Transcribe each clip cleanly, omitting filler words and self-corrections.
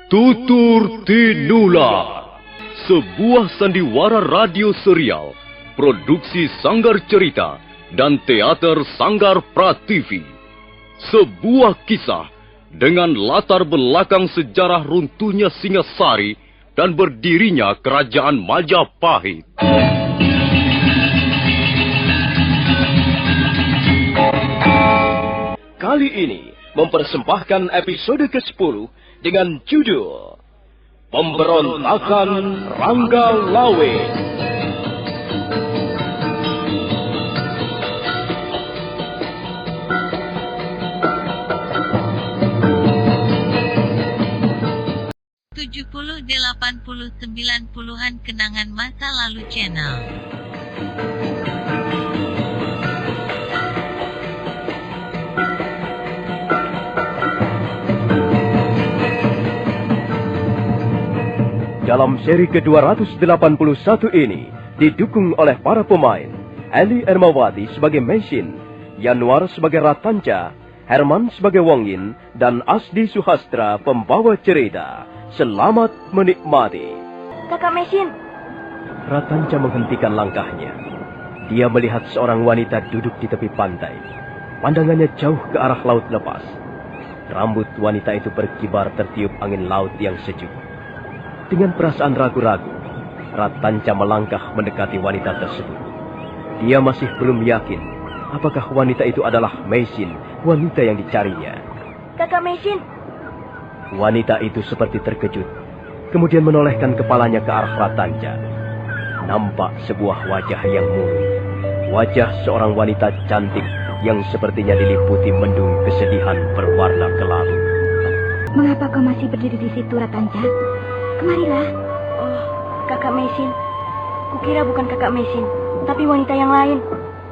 Tutur Tinula, sebuah sandiwara radio serial, produksi Sanggar Cerita dan Teater Sanggar Prativi. Sebuah kisah dengan latar belakang sejarah runtuhnya Singasari dan berdirinya Kerajaan Majapahit. Kali ini mempersembahkan episode ke-10 dengan judul Pemberontakan Rangga Lawe. Puluh 80 90-an kenangan masa lalu channel. Dalam seri ke-281 ini, didukung oleh para pemain, Eli Ermawati sebagai Mesin, Yanuar sebagai Ratanca, Herman sebagai Wongin, dan Asdi Suhastra pembawa cerita. Selamat menikmati. Kakak Mesin. Ratanca menghentikan langkahnya. Dia melihat seorang wanita duduk di tepi pantai. Pandangannya jauh ke arah laut lepas. Rambut wanita itu berkibar tertiup angin laut yang sejuk. Dengan perasaan ragu-ragu, Ratanca melangkah mendekati wanita tersebut. Dia masih belum yakin apakah wanita itu adalah Mesin, wanita yang dicarinya. Kakak Mesin. Wanita itu seperti terkejut, kemudian menolehkan kepalanya ke arah Ratanca. Nampak sebuah wajah yang murung. Wajah seorang wanita cantik yang sepertinya diliputi mendung kesedihan berwarna kelabu. Mengapa kau masih berdiri di situ, Ratanca? Kemarilah. Oh, Kakak Mesin. Kukira bukan Kakak Mesin, tapi wanita yang lain.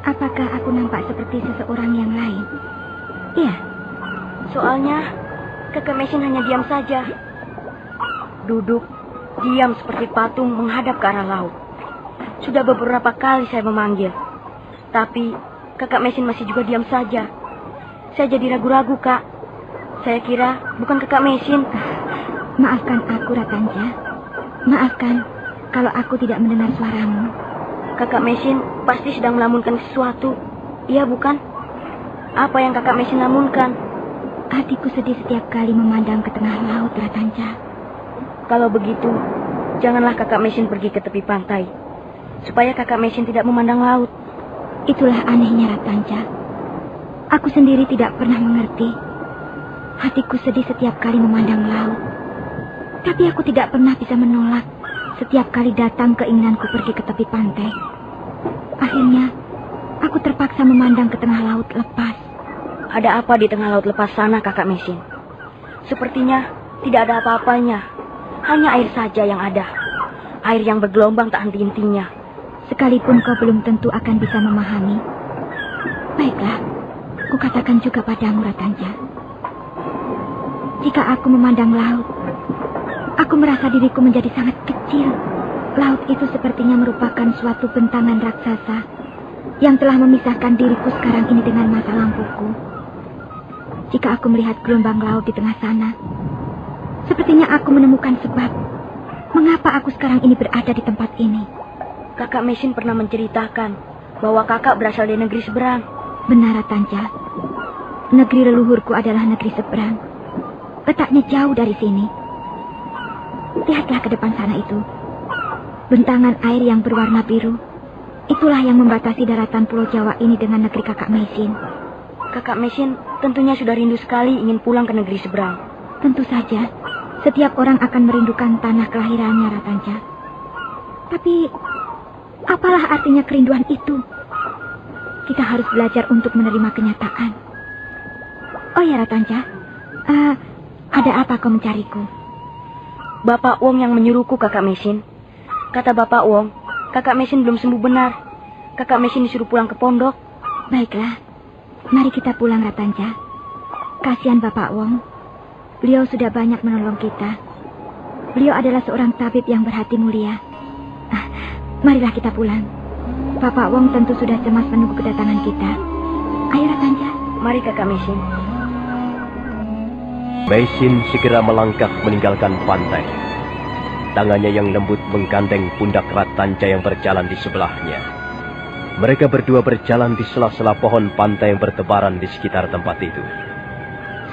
Apakah aku nampak seperti seseorang yang lain? Iya. Soalnya Kakak Mesin hanya diam saja. Duduk, diam seperti patung menghadap ke arah laut. Sudah beberapa kali saya memanggil, tapi Kakak Mesin masih juga diam saja. Saya jadi ragu-ragu, Kak. Saya kira bukan Kakak Mesin. Maafkan aku, Ratanca. Maafkan kalau aku tidak mendengar suaramu. Kakak Mesin pasti sedang melamunkan sesuatu. Iya, bukan? Apa yang Kakak Mesin lamunkan? Hatiku sedih setiap kali memandang ke tengah laut, Ratanca. Kalau begitu, janganlah Kakak Mesin pergi ke tepi pantai, supaya Kakak Mesin tidak memandang laut. Itulah anehnya, Ratanca. Aku sendiri tidak pernah mengerti. Hatiku sedih setiap kali memandang laut. Tapi aku tidak pernah bisa menolak setiap kali datang keinginanku pergi ke tepi pantai. Akhirnya, aku terpaksa memandang ke tengah laut lepas. Ada apa di tengah laut lepas sana, Kakak Mesin? Sepertinya tidak ada apa-apanya. Hanya air saja yang ada. Air yang bergelombang tak henti-hentinya. Sekalipun kau belum tentu akan bisa memahami. Baiklah, kukatakan juga padamu, Ratanca. Jika aku memandang laut, aku merasa diriku menjadi sangat kecil. Laut itu sepertinya merupakan suatu bentangan raksasa yang telah memisahkan diriku sekarang ini dengan masa lampauku. Jika aku melihat gelombang laut di tengah sana, sepertinya aku menemukan sebab mengapa aku sekarang ini berada di tempat ini. Kakak Mesin pernah menceritakan bahwa kakak berasal dari negeri seberang. Benar, Ratanca. Negeri leluhurku adalah negeri seberang. Letaknya jauh dari sini. Lihatlah ke depan sana itu. Bentangan air yang berwarna biru. Itulah yang membatasi daratan Pulau Jawa ini dengan negeri Kakak Mesin. Kakak Mesin tentunya sudah rindu sekali ingin pulang ke negeri seberang. Tentu saja. Setiap orang akan merindukan tanah kelahirannya, Ratanca. Tapi apalah artinya kerinduan itu? Kita harus belajar untuk menerima kenyataan. Oh ya, Ratanca. Ada apa kau mencariku? Bapak Wong yang menyuruhku, Kakak Mesin. Kata Bapak Wong, Kakak Mesin belum sembuh benar. Kakak Mesin disuruh pulang ke pondok. Baiklah, mari kita pulang, Ratanca. Kasihan Bapak Wong. Beliau sudah banyak menolong kita. Beliau adalah seorang tabib yang berhati mulia. Marilah kita pulang. Bapak Wong tentu sudah cemas menunggu kedatangan kita. Ayo, Ratanca. Mari, Kakak Mesin. Meisin segera melangkah meninggalkan pantai. Tangannya yang lembut menggandeng pundak Ratanca yang berjalan di sebelahnya. Mereka berdua berjalan di sela-sela pohon pantai yang bertebaran di sekitar tempat itu.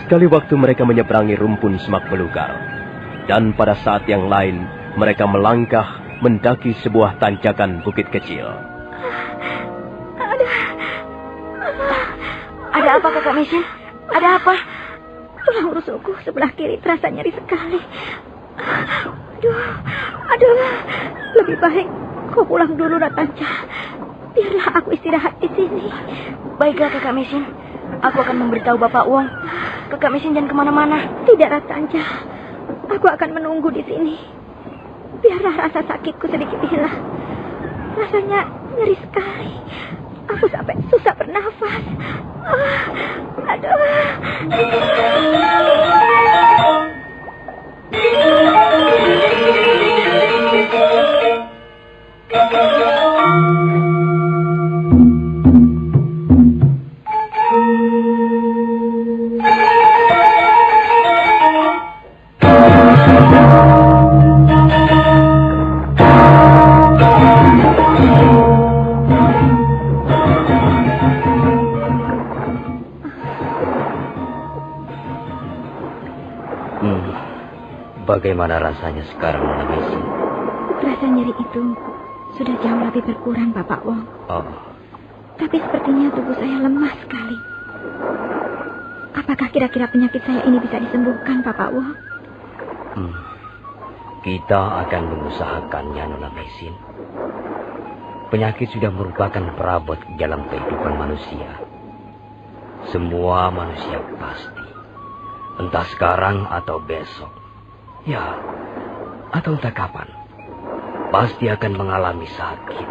Sekali waktu mereka menyeberangi rumpun semak belukar. Dan pada saat yang lain, mereka melangkah mendaki sebuah tanjakan bukit kecil. Ada apa, Kakak Meisin? Ada apa? Tulang rusukku sebelah kiri terasa nyeri sekali. Aduh, lebih baik kau pulang dulu, Ratanca. Biarlah aku istirahat di sini. Baiklah, Kakak Meisin. Aku akan memberitahu Bapak Wong. Kakak Meisin jangan kemana-mana. Tidak, Ratanca. Aku akan menunggu di sini. Biarlah rasa sakitku sedikit hilang. Rasanya nyeri sekali. Aku sampai susah bernafas. Aduh. Bagaimana rasanya sekarang, Nona Meisin? Rasa nyeri itu sudah jauh lebih berkurang, Bapak Wong. Oh, Tapi sepertinya tubuh saya lemah sekali. Apakah kira-kira penyakit saya ini bisa disembuhkan, Bapak Wong? kita akan mengusahakannya, Nona Meisin. Penyakit sudah merupakan perabot dalam kehidupan manusia. Semua manusia pasti, entah sekarang atau besok, ya, atau entah kapan, pasti akan mengalami sakit.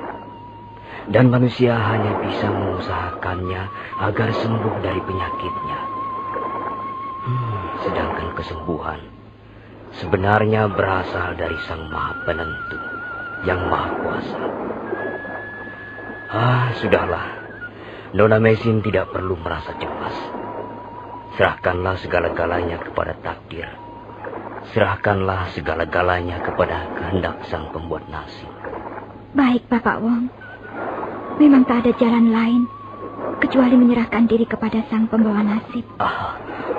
Dan manusia hanya bisa mengusahakannya agar sembuh dari penyakitnya. Sedangkan kesembuhan sebenarnya berasal dari Sang Maha Penentu yang Maha Kuasa. Sudahlah. Nona Meisin tidak perlu merasa cemas. Serahkanlah segala-galanya kepada takdir. Serahkanlah segala-galanya kepada kehendak Sang Pembuat Nasib. Baik, Bapak Wong. Memang tak ada jalan lain kecuali menyerahkan diri kepada Sang Pembawa Nasib.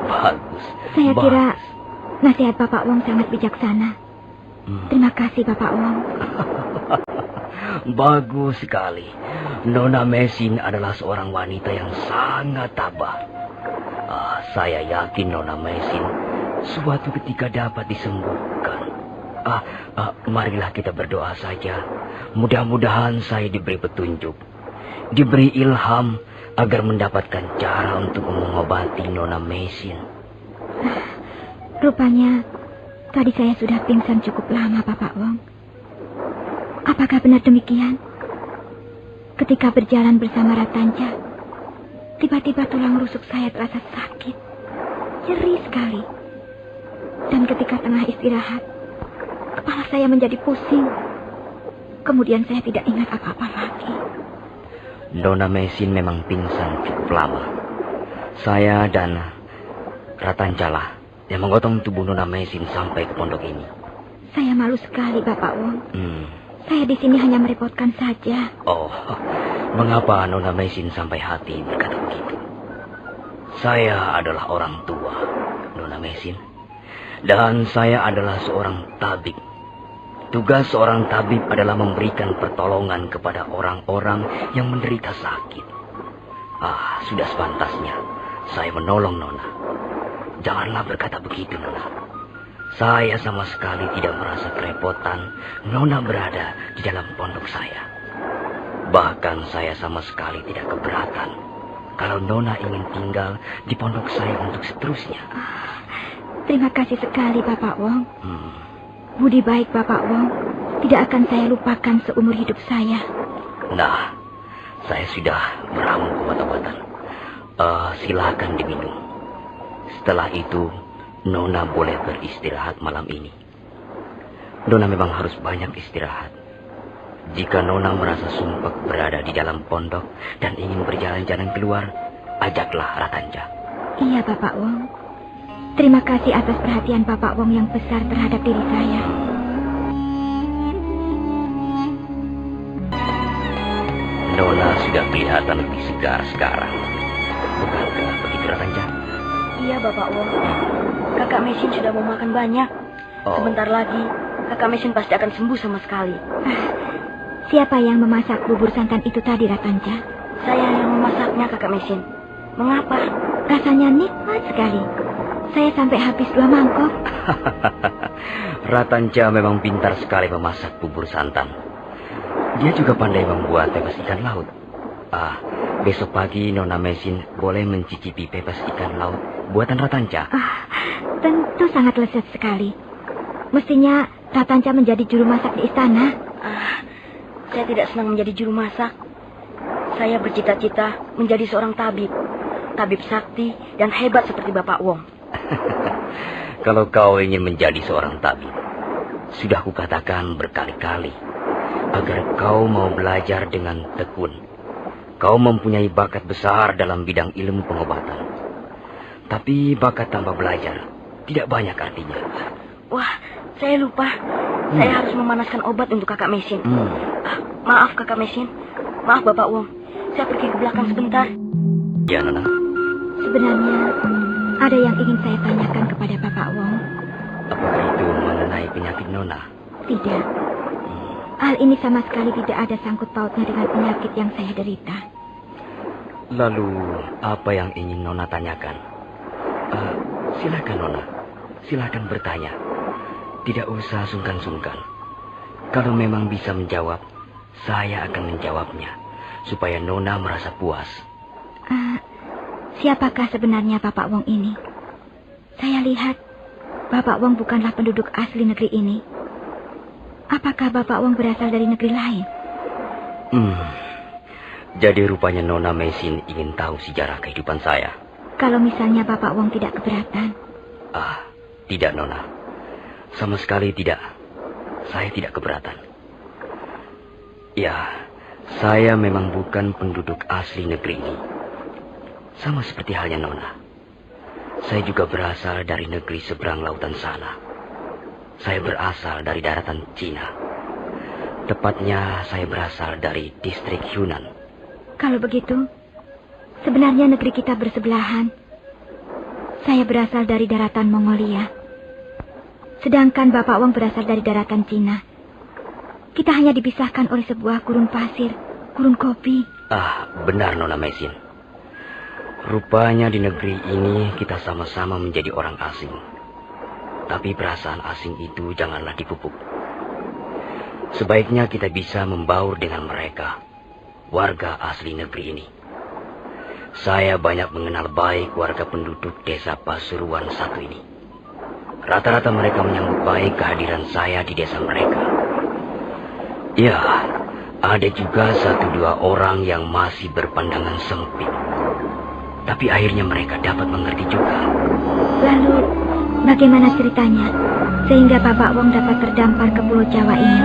Bagus. Saya kira nasihat Bapak Wong sangat bijaksana. Terima kasih, Bapak Wong. Bagus sekali. Nona Meisin adalah seorang wanita yang sangat tabah. Saya yakin Nona Meisin suatu ketika dapat disembuhkan. Marilah kita berdoa saja. Mudah-mudahan saya diberi petunjuk, diberi ilham agar mendapatkan cara untuk mengobati Nona Meisin. Rupanya tadi saya sudah pingsan cukup lama, Bapak Wong. Apakah benar demikian? Ketika berjalan bersama Ratanca, tiba-tiba tulang rusuk saya terasa sakit, nyeri sekali. Dan ketika tengah istirahat, kepala saya menjadi pusing. Kemudian saya tidak ingat apa-apa lagi. Nona Meisin memang pingsan cukup lama. Saya dan Ratanca lah yang menggotong tubuh Nona Meisin sampai ke pondok ini. Saya malu sekali, Bapak Wong. Saya di sini hanya merepotkan saja. Mengapa Nona Meisin sampai hati berkata begitu? Saya adalah orang tua, Nona Meisin. Dan saya adalah seorang tabib. Tugas seorang tabib adalah memberikan pertolongan kepada orang-orang yang menderita sakit. Sudah sepantasnya saya menolong Nona. Janganlah berkata begitu, Nona. Saya sama sekali tidak merasa kerepotan Nona berada di dalam pondok saya. Bahkan saya sama sekali tidak keberatan kalau Nona ingin tinggal di pondok saya untuk seterusnya. Terima kasih sekali, Bapak Wong. Budi baik Bapak Wong tidak akan saya lupakan seumur hidup saya. Nah, saya sudah meramu obat-obatan. Silakan diminum. Setelah itu Nona boleh beristirahat malam ini. Nona memang harus banyak istirahat. Jika Nona merasa sumpek berada di dalam pondok dan ingin berjalan-jalan keluar, ajaklah Ratanca. Iya, Bapak Wong. Terima kasih atas perhatian Bapak Wong yang besar terhadap diri saya. Nona sudah kelihatan lebih segar sekarang. Bukankah begitu, Ratanja? Iya, Bapak Wong. Kakak Mesin sudah mau makan banyak. Oh. Sebentar lagi, Kakak Mesin pasti akan sembuh sama sekali. Siapa yang memasak bubur santan itu tadi, Ratanja? Saya yang memasaknya, Kakak Mesin. Mengapa? Rasanya nikmat sekali. Saya sampai habis 2 mangkok. Ratanja memang pintar sekali memasak bubur santan. Dia juga pandai membuat pepes ikan laut. Besok pagi Nona Mesin boleh mencicipi pepes ikan laut buatan Ratanja. Tentu sangat lezat sekali. Mestinya Ratanja menjadi juru masak di istana. Saya tidak senang menjadi juru masak. Saya bercita-cita menjadi seorang tabib. Tabib sakti dan hebat seperti Bapak Wong. Kalau kau ingin menjadi seorang tabib, sudah kukatakan berkali-kali agar kau mau belajar dengan tekun. Kau mempunyai bakat besar dalam bidang ilmu pengobatan. Tapi bakat tanpa belajar tidak banyak artinya. Wah, saya lupa. Saya harus memanaskan obat untuk Kakak Mesin. Maaf Kakak Mesin. Maaf Bapak Wong. Saya pergi ke belakang sebentar. Ya, Nona. Sebenarnya ada yang ingin saya tanyakan kepada Bapak Wong. Apakah itu mengenai penyakit Nona? Tidak. Hal ini sama sekali tidak ada sangkut pautnya dengan penyakit yang saya derita. Lalu, apa yang ingin Nona tanyakan? Silakan Nona. Silakan bertanya. Tidak usah sungkan-sungkan. Kalau memang bisa menjawab, saya akan menjawabnya. Supaya Nona merasa puas. Siapakah sebenarnya Bapak Wong ini? Saya lihat Bapak Wong bukanlah penduduk asli negeri ini. Apakah Bapak Wong berasal dari negeri lain? Jadi rupanya Nona Mesin ingin tahu sejarah kehidupan saya. Kalau misalnya Bapak Wong tidak keberatan. Tidak Nona. Sama sekali tidak. Saya tidak keberatan. Ya, saya memang bukan penduduk asli negeri ini. Sama seperti halnya Nona. Saya juga berasal dari negeri seberang lautan sana. Saya berasal dari daratan Cina. Tepatnya saya berasal dari distrik Yunnan. Kalau begitu, sebenarnya negeri kita bersebelahan. Saya berasal dari daratan Mongolia. Sedangkan Bapak Wong berasal dari daratan Cina. Kita hanya dipisahkan oleh sebuah gurun pasir, gurun kopi. Benar Nona Mesin. Rupanya di negeri ini kita sama-sama menjadi orang asing. Tapi perasaan asing itu janganlah dipupuk. Sebaiknya kita bisa membaur dengan mereka, warga asli negeri ini. Saya banyak mengenal baik warga penduduk desa Pasuruan satu ini. Rata-rata mereka menyambut baik kehadiran saya di desa mereka. Ya, ada juga 1-2 orang yang masih berpandangan sempit. Tapi akhirnya mereka dapat mengerti juga. Lalu, bagaimana ceritanya? Sehingga Bapak Wong dapat terdampar ke Pulau Jawa ini.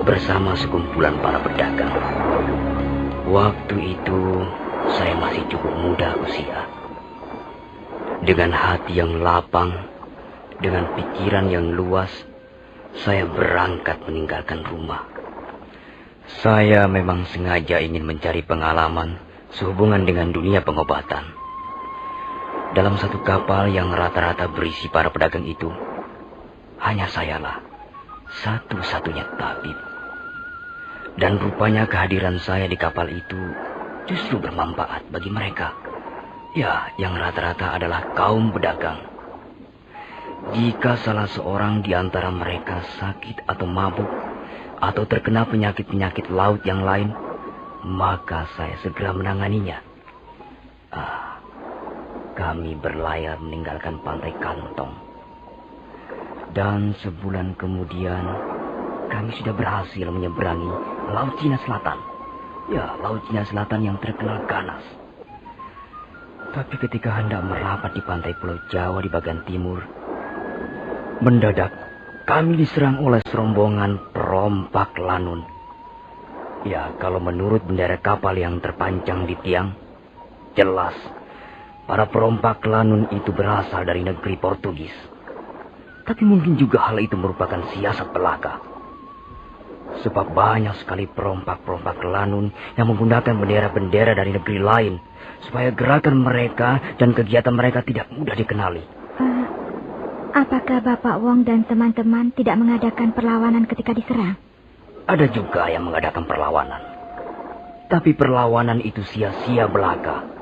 Bersama sekumpulan para pedagang. Waktu itu, saya masih cukup muda usia. Dengan hati yang lapang, dengan pikiran yang luas, saya berangkat meninggalkan rumah. Saya memang sengaja ingin mencari pengalaman sehubungan dengan dunia pengobatan. Dalam satu kapal yang rata-rata berisi para pedagang itu, hanya sayalah satu-satunya tabib. Dan rupanya kehadiran saya di kapal itu justru bermanfaat bagi mereka. Ya, yang rata-rata adalah kaum pedagang. Jika salah seorang di antara mereka sakit atau mabuk, atau terkena penyakit-penyakit laut yang lain, maka saya segera menanganinya. Kami berlayar meninggalkan pantai Kantong. Dan sebulan kemudian, kami sudah berhasil menyeberangi Laut Cina Selatan. Ya, Laut Cina Selatan yang terkenal ganas. Tapi ketika hendak merapat di pantai Pulau Jawa di bagian timur, mendadak kami diserang oleh serombongan perompak lanun. Ya, kalau menurut bendera kapal yang terpancang di tiang, jelas para perompak lanun itu berasal dari negeri Portugis. Tapi mungkin juga hal itu merupakan siasat belaka. Sebab banyak sekali perompak-perompak lanun yang menggunakan bendera-bendera dari negeri lain, supaya gerakan mereka dan kegiatan mereka tidak mudah dikenali. Apakah Bapak Wong dan teman-teman tidak mengadakan perlawanan ketika diserang? Ada juga yang mengadakan perlawanan. Tapi perlawanan itu sia-sia belaka.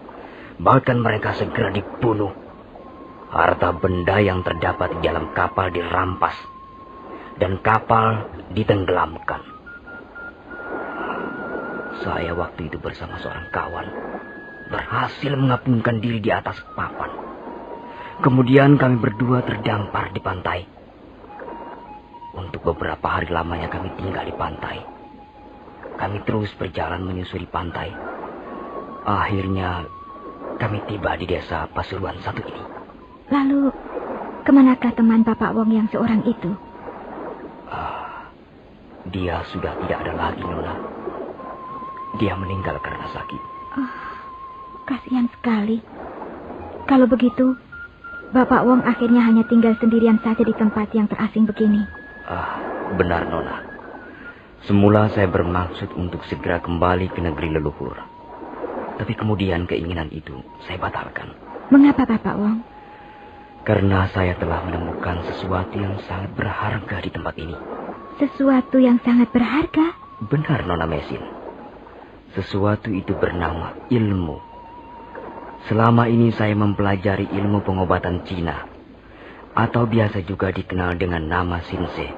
Bahkan mereka segera dibunuh. Harta benda yang terdapat di dalam kapal dirampas. Dan kapal ditenggelamkan. Saya waktu itu bersama seorang kawan berhasil mengapungkan diri di atas papan. Kemudian kami berdua terdampar di pantai. Untuk beberapa hari lamanya kami tinggal di pantai. Kami terus berjalan menyusuri pantai. Akhirnya kami tiba di desa Pasuruan 1 ini. Lalu, kemanakah teman Bapak Wong yang seorang itu? Dia sudah tidak ada lagi, Nona. Dia meninggal karena sakit. Kasihan sekali. Kalau begitu, Bapak Wong akhirnya hanya tinggal sendirian saja di tempat yang terasing begini. Benar, Nona. Semula saya bermaksud untuk segera kembali ke negeri leluhur. Tapi kemudian keinginan itu saya batalkan. Mengapa, Bapak Wong? Karena saya telah menemukan sesuatu yang sangat berharga di tempat ini. Sesuatu yang sangat berharga? Benar, Nona Mesin. Sesuatu itu bernama ilmu. Selama ini saya mempelajari ilmu pengobatan Cina, atau biasa juga dikenal dengan nama Sinse.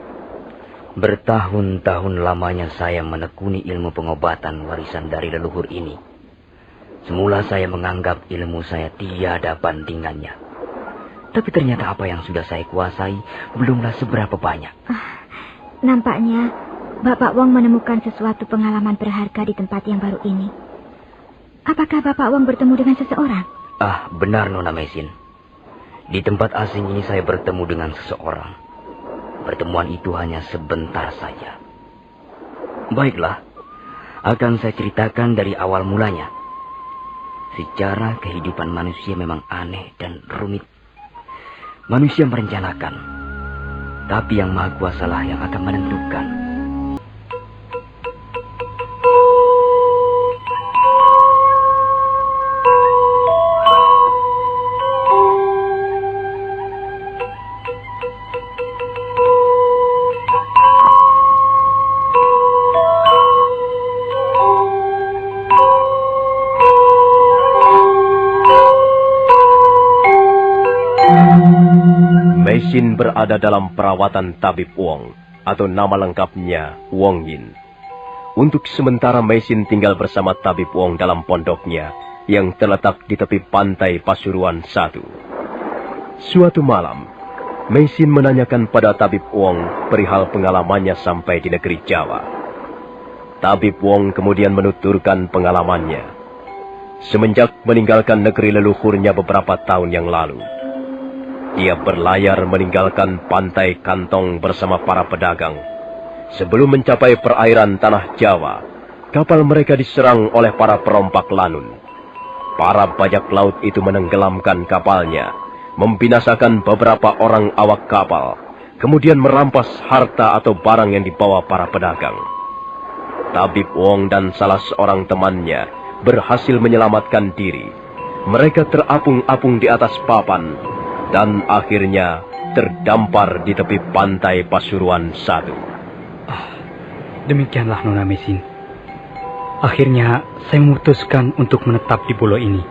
Bertahun-tahun lamanya saya menekuni ilmu pengobatan warisan dari leluhur ini. Semula saya menganggap ilmu saya tiada bandingannya. Tapi ternyata apa yang sudah saya kuasai belumlah seberapa banyak. Nampaknya Bapak Wong menemukan sesuatu pengalaman berharga di tempat yang baru ini. Apakah Bapak Wong bertemu dengan seseorang? Benar, Nona Mesin. Di tempat asing ini saya bertemu dengan seseorang. Pertemuan itu hanya sebentar saja. Baiklah, akan saya ceritakan dari awal mulanya. Secara kehidupan manusia memang aneh dan rumit. Manusia merencanakan, tapi yang Maha Kuasalah yang akan menentukan. Meisin berada dalam perawatan Tabib Wong, atau nama lengkapnya Wong Yin. Untuk sementara Meisin tinggal bersama Tabib Wong dalam pondoknya yang terletak di tepi pantai Pasuruan 1. Suatu malam, Meisin menanyakan pada Tabib Wong perihal pengalamannya sampai di negeri Jawa. Tabib Wong kemudian menuturkan pengalamannya. Semenjak meninggalkan negeri leluhurnya beberapa tahun yang lalu, dia berlayar meninggalkan pantai Kantong bersama para pedagang. Sebelum mencapai perairan tanah Jawa, kapal mereka diserang oleh para perompak lanun. Para bajak laut itu menenggelamkan kapalnya, membinasakan beberapa orang awak kapal, kemudian merampas harta atau barang yang dibawa para pedagang. Tabib Wong dan salah seorang temannya berhasil menyelamatkan diri. Mereka terapung-apung di atas papan, dan akhirnya terdampar di tepi pantai Pasuruan 1. Demikianlah, Nona Mesin. Akhirnya saya memutuskan untuk menetap di pulau ini.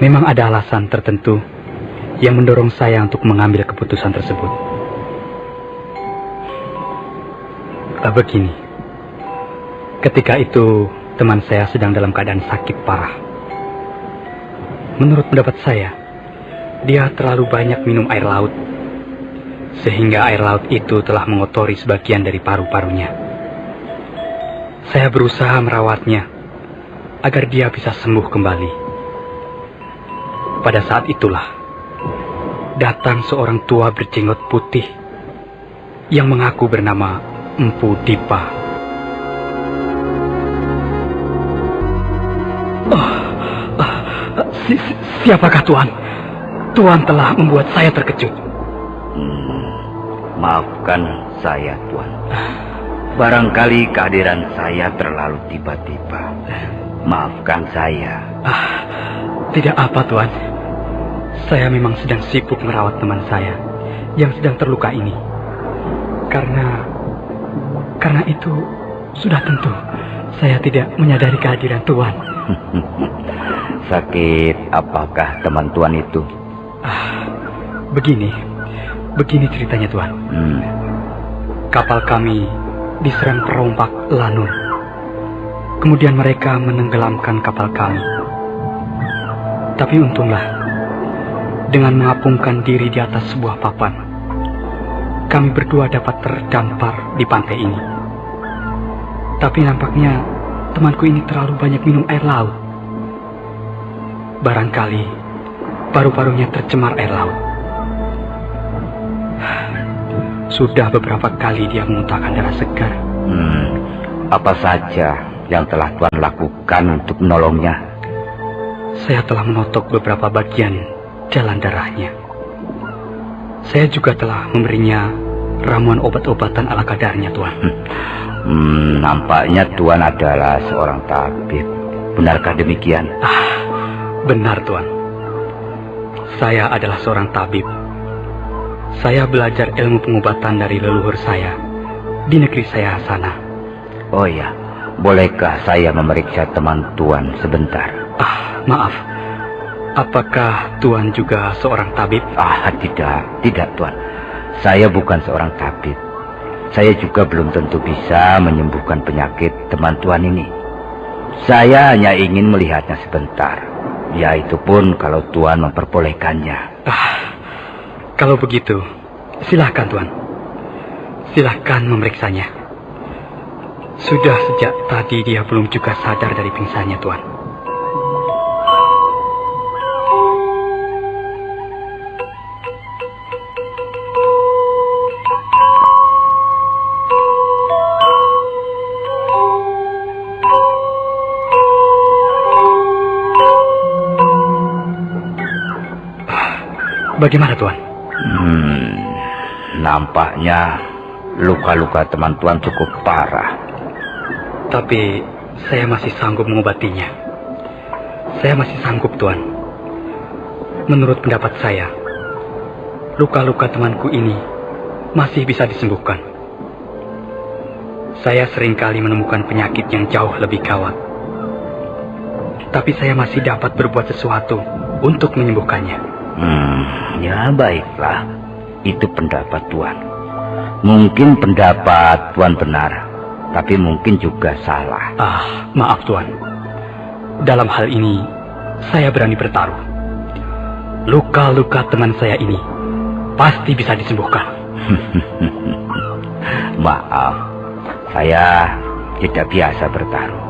Memang ada alasan tertentu yang mendorong saya untuk mengambil keputusan tersebut. Begini, ketika itu teman saya sedang dalam keadaan sakit parah. Menurut pendapat saya, dia terlalu banyak minum air laut, sehingga air laut itu telah mengotori sebagian dari paru-parunya. Saya berusaha merawatnya agar dia bisa sembuh kembali. Pada saat itulah datang seorang tua berjenggot putih yang mengaku bernama Empu Dipa. Siapakah Tuan? Tuan telah membuat saya terkejut. Maafkan saya, Tuan. Barangkali kehadiran saya terlalu tiba-tiba. Maafkan saya. Tidak apa, Tuan. Saya memang sedang sibuk merawat teman saya yang sedang terluka ini. Karena itu sudah tentu saya tidak menyadari kehadiran Tuan. Sakit apakah teman Tuan itu? Begini ceritanya, Tuan. Kapal kami diserang perompak Lanun. Kemudian mereka menenggelamkan kapal kami. Tapi untunglah, dengan mengapungkan diri di atas sebuah papan, kami berdua dapat terdampar di pantai ini. Tapi nampaknya temanku ini terlalu banyak minum air laut. Barangkali paru-parunya tercemar air laut. Sudah beberapa kali dia memuntahkan darah segar. Apa saja yang telah Tuan lakukan untuk menolongnya? Saya telah menotok beberapa bagian jalan darahnya. Saya juga telah memberinya ramuan obat-obatan ala kadarnya, Tuan. Nampaknya Tuan adalah seorang tabib. Benarkah demikian? Benar, Tuan. Saya adalah seorang tabib. Saya belajar ilmu pengobatan dari leluhur saya di negeri saya sana. Oh ya, bolehkah saya memeriksa teman Tuan sebentar? Maaf. Apakah Tuan juga seorang tabib? Tidak Tuan. Saya bukan seorang tabib. Saya juga belum tentu bisa menyembuhkan penyakit teman Tuan ini. Saya hanya ingin melihatnya sebentar. Ya, itu pun kalau Tuan memperbolehkannya. Kalau begitu, silahkan Tuan. Silahkan memeriksanya. Sudah sejak tadi dia belum juga sadar dari pingsannya, Tuan. Bagaimana, Tuan? Nampaknya luka-luka teman Tuan cukup parah. Tapi saya masih sanggup mengobatinya. Saya masih sanggup, Tuan. Menurut pendapat saya, luka-luka temanku ini masih bisa disembuhkan. Saya seringkali menemukan penyakit yang jauh lebih gawat. Tapi saya masih dapat berbuat sesuatu untuk menyembuhkannya. Ya baiklah, itu pendapat Tuan. Mungkin pendapat Tuan benar, tapi mungkin juga salah. Maaf Tuan. Dalam hal ini, saya berani bertaruh. Luka-luka teman saya ini pasti bisa disembuhkan. Maaf, saya tidak biasa bertaruh.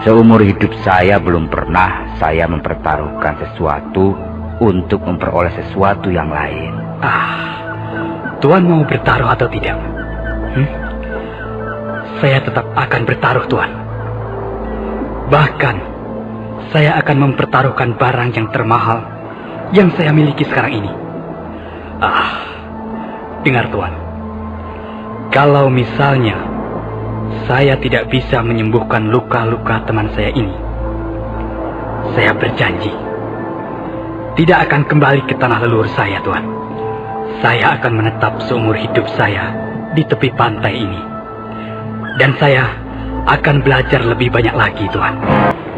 Seumur hidup saya belum pernah saya mempertaruhkan sesuatu untuk memperoleh sesuatu yang lain. Tuan mau bertaruh atau tidak? Saya tetap akan bertaruh, Tuan. Bahkan, saya akan mempertaruhkan barang yang termahal yang saya miliki sekarang ini. Dengar, Tuan. Kalau misalnya saya tidak bisa menyembuhkan luka-luka teman saya ini, saya berjanji tidak akan kembali ke tanah leluhur saya, Tuan. Saya akan menetap seumur hidup saya di tepi pantai ini. Dan saya akan belajar lebih banyak lagi, Tuan.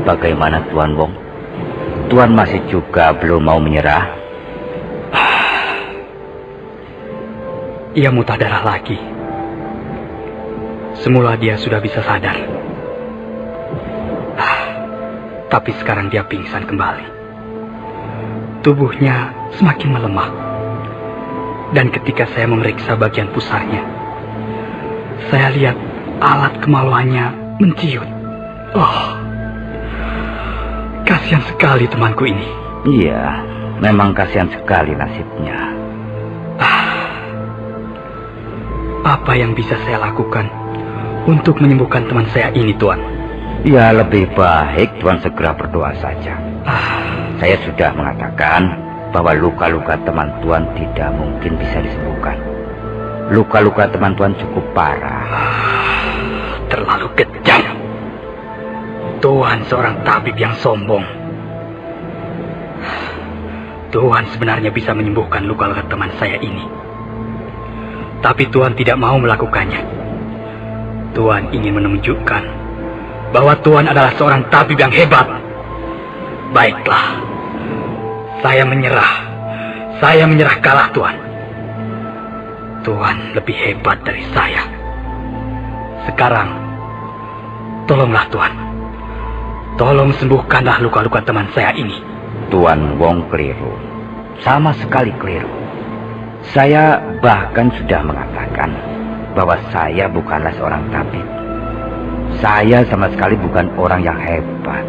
Bagaimana Tuan Wong? Tuan masih juga belum mau menyerah? Ia muntah darah lagi. Semula dia sudah bisa sadar. Tapi sekarang dia pingsan kembali. Tubuhnya semakin melemah. Dan ketika saya memeriksa bagian pusarnya, saya lihat alat kemaluannya menciut. Kasihan sekali temanku ini. Iya, memang kasihan sekali nasibnya. Apa yang bisa saya lakukan untuk menyembuhkan teman saya ini, Tuan? Ya, lebih baik Tuan segera berdoa saja. Saya sudah mengatakan bahwa luka-luka teman Tuan tidak mungkin bisa disembuhkan. Luka-luka teman Tuan cukup parah. Terlalu kejam. Tuhan seorang tabib yang sombong. Tuhan sebenarnya bisa menyembuhkan luka-luka teman saya ini. Tapi Tuhan tidak mau melakukannya. Tuhan ingin menunjukkan bahwa Tuhan adalah seorang tabib yang hebat. Baiklah. Saya menyerah. Saya menyerah kalah, Tuhan. Tuhan lebih hebat dari saya. Sekarang, tolonglah Tuhan. Tolong sembuhkanlah luka-luka teman saya ini. Tuan Wong keliru. Sama sekali keliru. Saya bahkan sudah mengatakan bahwa saya bukanlah seorang tabib. Saya sama sekali bukan orang yang hebat.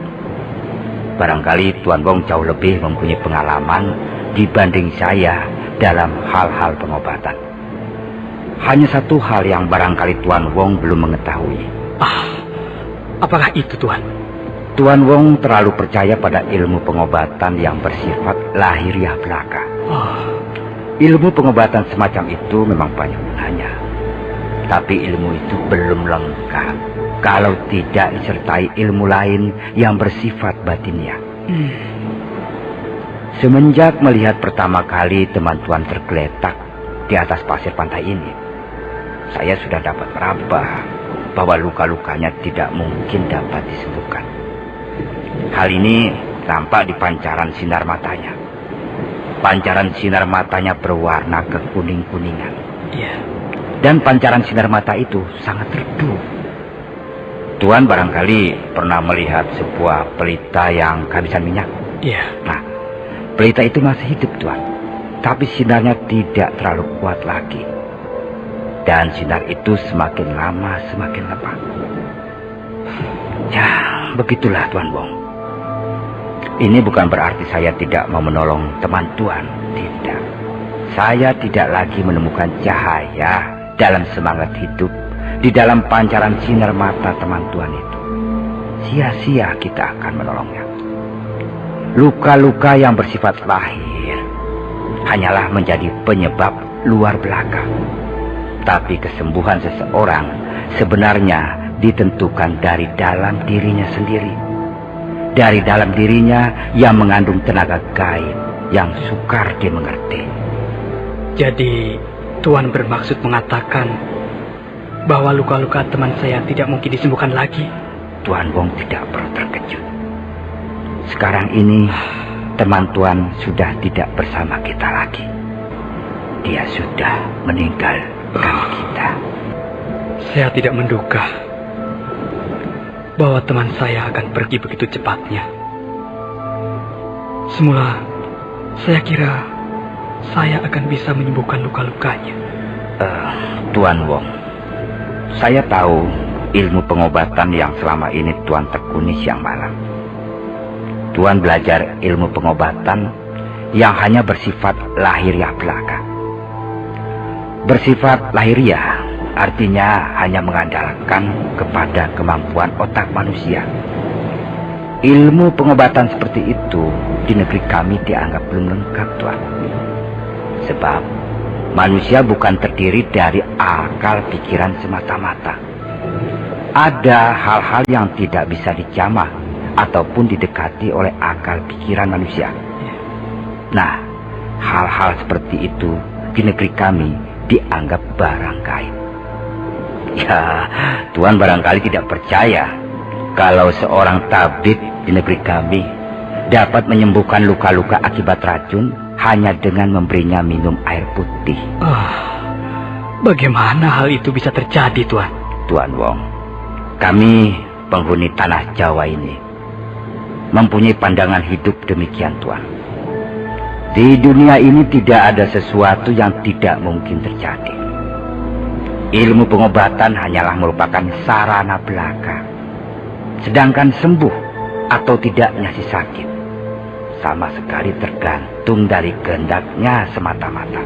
Barangkali Tuan Wong jauh lebih mempunyai pengalaman dibanding saya dalam hal-hal pengobatan. Hanya satu hal yang barangkali Tuan Wong belum mengetahui. Apakah itu, Tuan? Tuan Wong terlalu percaya pada ilmu pengobatan yang bersifat lahiriah belaka. Ilmu pengobatan semacam itu memang banyak gunanya. Tapi ilmu itu belum lengkap kalau tidak disertai ilmu lain yang bersifat batiniah. Semenjak melihat pertama kali teman Tuan tergeletak di atas pasir pantai ini, saya sudah dapat meraba bahwa luka-lukanya tidak mungkin dapat disembuhkan. Hal ini tampak di pancaran sinar matanya. Pancaran sinar matanya berwarna kekuning-kuningan. Iya. Dan pancaran sinar mata itu sangat redup. Tuan barangkali pernah melihat sebuah pelita yang kehabisan minyak. Iya. Nah, pelita itu masih hidup, Tuan. Tapi sinarnya tidak terlalu kuat lagi. Dan sinar itu semakin lama semakin lemah. Ya, begitulah Tuan Wong. Ini bukan berarti saya tidak mau menolong teman Tuan. Tidak. Saya tidak lagi menemukan cahaya dalam semangat hidup di dalam pancaran sinar mata teman Tuan itu. Sia-sia kita akan menolongnya. Luka-luka yang bersifat lahir hanyalah menjadi penyebab luar belakang. Tapi kesembuhan seseorang sebenarnya ditentukan dari dalam dirinya sendiri. Dari dalam dirinya yang mengandung tenaga gaib yang sukar dimengerti. Jadi, Tuan bermaksud mengatakan bahwa luka-luka teman saya tidak mungkin disembuhkan lagi? Tuan Wong tidak perlu terkejut. Sekarang ini, teman Tuan sudah tidak bersama kita lagi. Dia sudah meninggalkan kita. Saya tidak menduga bahwa teman saya akan pergi begitu cepatnya. Semula, saya kira saya akan bisa menyembuhkan luka-lukanya. Tuan Wong, saya tahu ilmu pengobatan yang selama ini Tuan tekuni siang malam. Tuan belajar ilmu pengobatan yang hanya bersifat lahiriah belaka. Bersifat lahiriah artinya hanya mengandalkan kepada kemampuan otak manusia. Ilmu pengobatan seperti itu di negeri kami dianggap belum lengkap, Tuan. Sebab manusia bukan terdiri dari akal pikiran semata-mata. Ada hal-hal yang tidak bisa dijamah ataupun didekati oleh akal pikiran manusia. Nah, hal-hal seperti itu di negeri kami dianggap barang gaib. Ya, Tuan barangkali tidak percaya kalau seorang tabib di negeri kami dapat menyembuhkan luka-luka akibat racun hanya dengan memberinya minum air putih. Bagaimana hal itu bisa terjadi, Tuan? Tuan Wong, kami penghuni tanah Jawa ini mempunyai pandangan hidup demikian, Tuan. Di dunia ini tidak ada sesuatu yang tidak mungkin terjadi. Ilmu pengobatan hanyalah merupakan sarana belaka. Sedangkan sembuh atau tidaknya si sakit sama sekali tergantung dari kehendaknya semata-mata.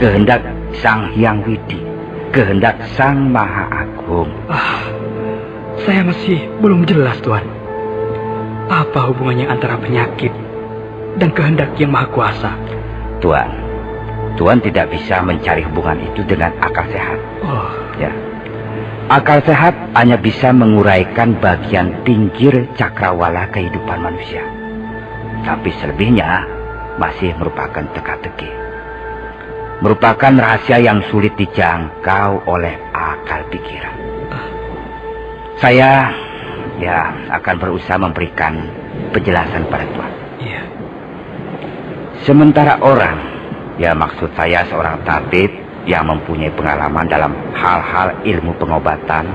Kehendak Sang Hyang Widi, kehendak Sang Maha Agung. Saya masih belum jelas, Tuan. Apa hubungannya antara penyakit dan kehendak Yang Maha Kuasa. Tuan tidak bisa mencari hubungan itu dengan akal sehat. Oh, Ya. Akal sehat hanya bisa menguraikan bagian pinggir cakrawala kehidupan manusia. Tapi selebihnya masih merupakan teka-teki. Merupakan rahasia yang sulit dijangkau oleh akal pikiran. Saya akan berusaha memberikan penjelasan pada Tuan. iya. Sementara orang, maksud saya seorang tabib yang mempunyai pengalaman dalam hal-hal ilmu pengobatan,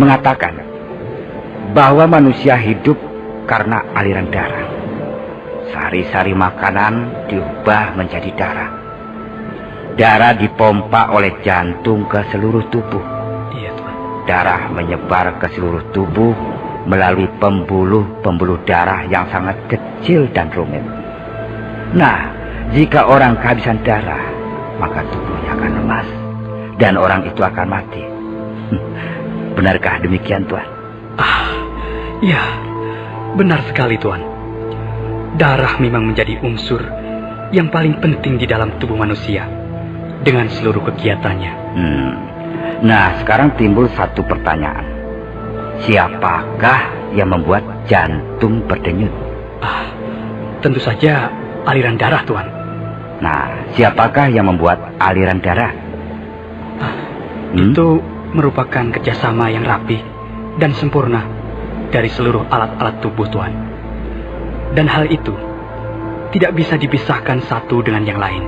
mengatakan bahwa manusia hidup karena aliran darah. Sari-sari makanan diubah menjadi darah. Darah dipompa oleh jantung ke seluruh tubuh. Iya, Tuan. Darah menyebar ke seluruh tubuh melalui pembuluh darah yang sangat kecil dan rumit. Nah, jika orang kehabisan darah, maka tubuhnya akan lemas dan orang itu akan mati. Benarkah demikian, Tuan? Ya, benar sekali, Tuan. Darah memang menjadi unsur yang paling penting di dalam tubuh manusia dengan seluruh kegiatannya. Nah, sekarang timbul satu pertanyaan. Siapakah yang membuat jantung berdenyut? Tentu saja aliran darah, Tuan. Nah, siapakah yang membuat aliran darah? Itu merupakan kerjasama yang rapi dan sempurna dari seluruh alat-alat tubuh, Tuan. Dan hal itu tidak bisa dipisahkan satu dengan yang lain.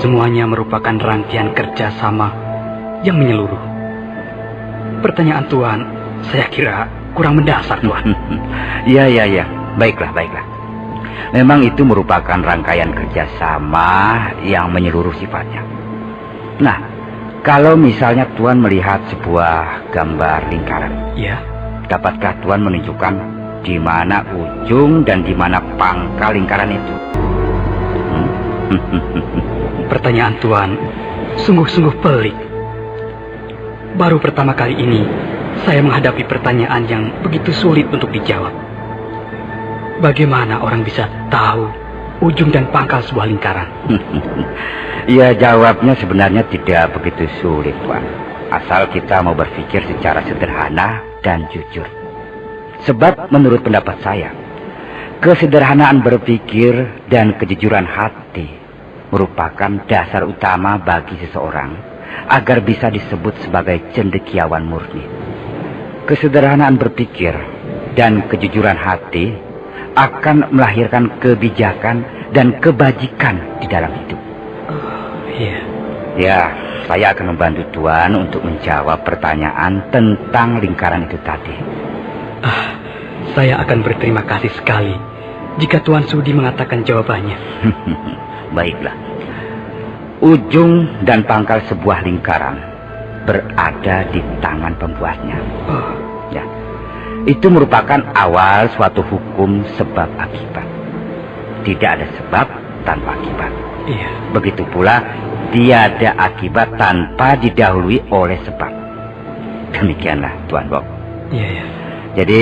Semuanya merupakan rangkaian kerjasama yang menyeluruh. Pertanyaan Tuan, saya kira kurang mendasar, Tuan. Ya. Baiklah. Memang itu merupakan rangkaian kerjasama yang menyeluruh sifatnya. Nah, kalau misalnya Tuan melihat sebuah gambar lingkaran, dapatkah Tuan menunjukkan di mana ujung dan di mana pangkal lingkaran itu? Pertanyaan Tuan sungguh-sungguh pelik. Baru pertama kali ini saya menghadapi pertanyaan yang begitu sulit untuk dijawab. Bagaimana orang bisa tahu ujung dan pangkal sebuah lingkaran? Ya, jawabnya sebenarnya tidak begitu sulit, Tuan. Asal kita mau berpikir secara sederhana dan jujur. Sebab menurut pendapat saya, kesederhanaan berpikir dan kejujuran hati merupakan dasar utama bagi seseorang agar bisa disebut sebagai cendekiawan murni. Kesederhanaan berpikir dan kejujuran hati akan melahirkan kebijakan dan kebajikan di dalam hidup. Ya, saya akan membantu Tuan untuk menjawab pertanyaan tentang lingkaran itu tadi. Saya akan berterima kasih sekali jika Tuan sudi mengatakan jawabannya. Baiklah. Ujung dan pangkal sebuah lingkaran berada di tangan pembuatnya. Ya. Itu merupakan awal suatu hukum sebab akibat. Tidak ada sebab tanpa akibat. Iya. Begitu pula tiada akibat tanpa didahului oleh sebab. Demikianlah, Tuan Bob. Iya. Jadi,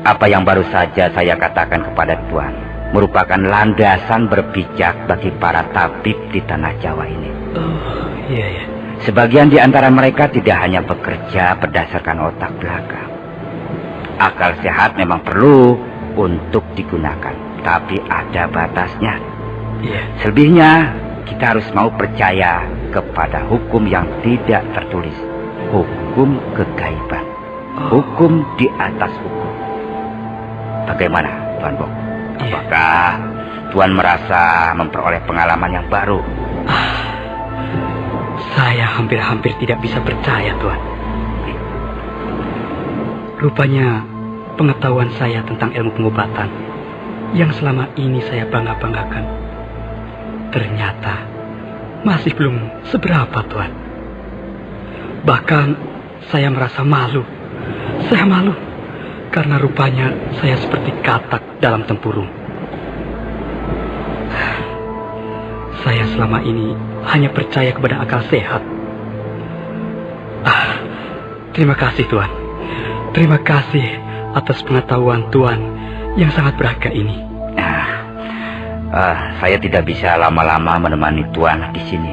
apa yang baru saja saya katakan kepada Tuan merupakan landasan berpijak bagi para tabib di tanah Jawa ini. Iya. Sebagian di antara mereka tidak hanya bekerja berdasarkan otak belaka. Akal sehat memang perlu untuk digunakan, tapi ada batasnya. Iya. Selebihnya, kita harus mau percaya kepada hukum yang tidak tertulis. Hukum kegaiban. Hukum di atas hukum. Bagaimana, Tuan Bob? Apakah Tuan merasa memperoleh pengalaman yang baru? Saya hampir-hampir tidak bisa percaya, Tuan. Rupanya pengetahuan saya tentang ilmu pengobatan yang selama ini saya bangga-banggakan ternyata masih belum seberapa, Tuan. Bahkan saya merasa malu. Saya malu karena rupanya saya seperti katak dalam tempurung. Saya selama ini hanya percaya kepada akal sehat. Terima kasih, Tuan. Terima kasih atas pengetahuan Tuan yang sangat berharga ini. Saya tidak bisa lama-lama menemani Tuan di sini.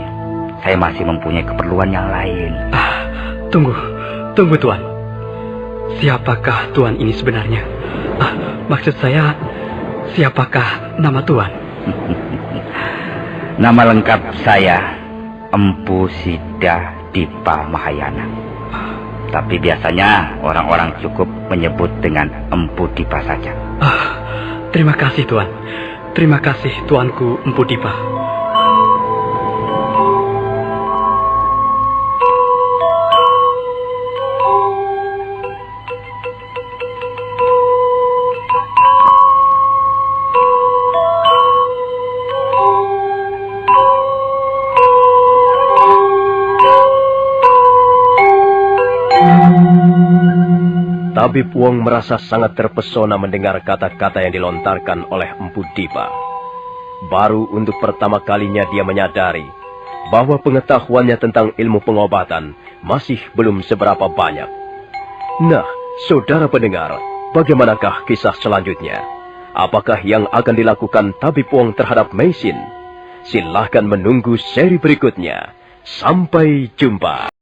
Saya masih mempunyai keperluan yang lain. Tunggu Tuan. Siapakah Tuan ini sebenarnya? Maksud saya, siapakah nama Tuan? Nama lengkap saya Empu Sida Dipa Mahayana. Tapi biasanya orang-orang cukup menyebut dengan Empu Dipa saja. Terima kasih Tuan. Terima kasih Tuanku Empu Dipa. Tabib Wong merasa sangat terpesona mendengar kata-kata yang dilontarkan oleh Empu Dipa. Baru untuk pertama kalinya dia menyadari bahwa pengetahuannya tentang ilmu pengobatan masih belum seberapa banyak. Nah, saudara pendengar, bagaimanakah kisah selanjutnya? Apakah yang akan dilakukan Tabib Wong terhadap Meisin? Silahkan menunggu seri berikutnya. Sampai jumpa.